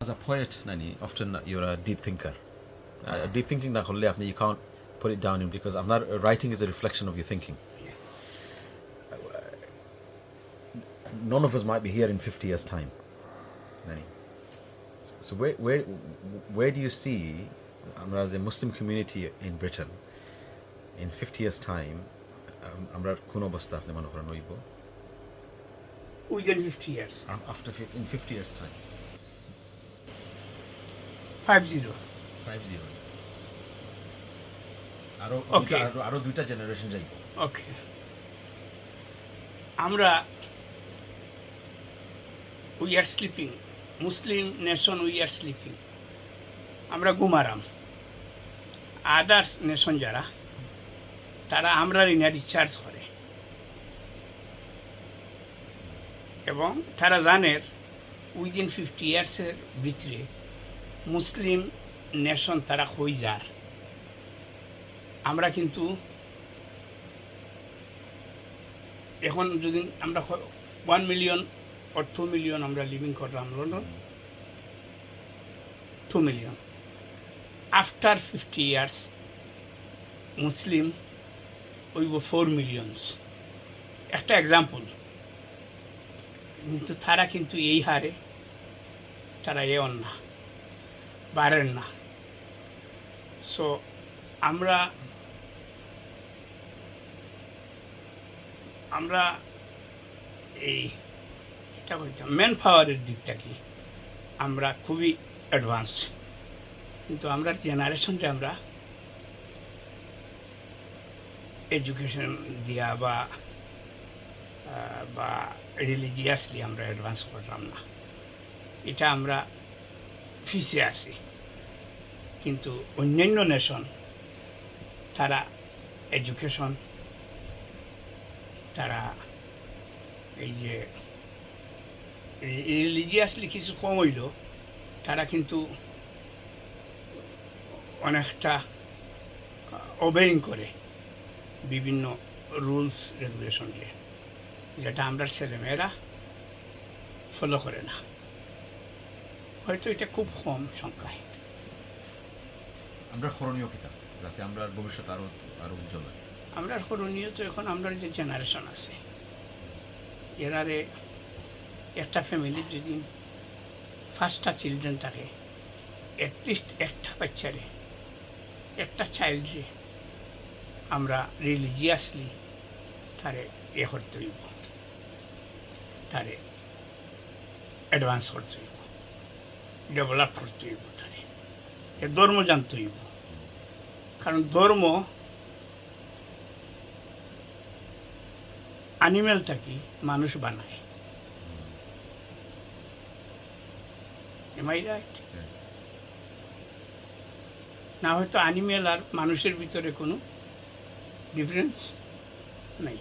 As a poet, Nani, often you're a deep thinker. Deep thinking na korle apni, you can't put it down in, because writing is a reflection of your thinking. None of us might be here in 50 years' time, Nani. So where do you see, as a Muslim community in Britain in 50 years' time, আমরা কোন অবস্থা আপনি মনে করেন হইব? Within 50 years. In 50 years' time. 50. 50. আরো Okay. দুইটা generation যাইব। Okay. আমরা we are sleeping. Muslim nation, we are sleeping. আমরা ঘুমারাম। আদার্স নেশন যারা তারা আমরা ঋণা রিচার্জ করে এবং তারা জানের উইদিন 50 ইয়ার্সের ভিতরে মুসলিম নেশন তারা হই যার। আমরা কিন্তু এখন যদি আমরা 1 মিলিয়ন or 2 মিলিয়ন আমরা লিভিং করলাম লন্ডন, 2 মিলিয়ন। আফটার 50 ইয়ার্স মুসলিম হইব 4 মিলিয়নস। একটা এক্সাম্পল, কিন্তু তারা কিন্তু এই হারে তারা এও না, বাড়েন না। সো আমরা এই কীটা বলতাম ম্যান পাওয়ারের দিকটা কি আমরা খুবই অ্যাডভান্স, কিন্তু আমরা জেনারেশনটা আমরা এডুকেশন দিয়া বা রিলিজিয়াসলি আমরা অ্যাডভান্স করলাম না, এটা আমরা পিছিয়ে আছি। কিন্তু অন্যান্য নেশন তারা এডুকেশন, তারা এই যে রিলিজিয়াসলি কিছু কম হইল, তারা কিন্তু অনেকটা ওবেইং করে বিভিন্ন রুলস রেগুলেশনকে, যেটা আমরা ছেলেমেয়েরা ফলো করে না। হয়তো এটা খুব কম সংখ্যায়। আমরা করণীয় কিতা যাতে আমরা ভবিষ্যৎ আরো উজ্জ্বল হয়? আমরা করণীয় তো এখন আমরা যে জেনারেশন আছে এরারে একটা ফ্যামিলির যদি 5টা চিলড্রেন থাকে, অ্যাটলিস্ট একটা বাচ্চারে, একটা চাইল্ডরে আমরা রিলিজিয়াসলি তারে করতে হইব, তারে অ্যাডভান্স করতে হইব, ডেভেলপ করতে হইব, তারে ধর্ম জানতে হইব। কারণ ধর্ম অ্যানিমেলটাকে মানুষ বানায়। Am I right? না হয়তো অ্যানিমেল আর মানুষের ভিতরে কোনো ডিফারেন্স নাই।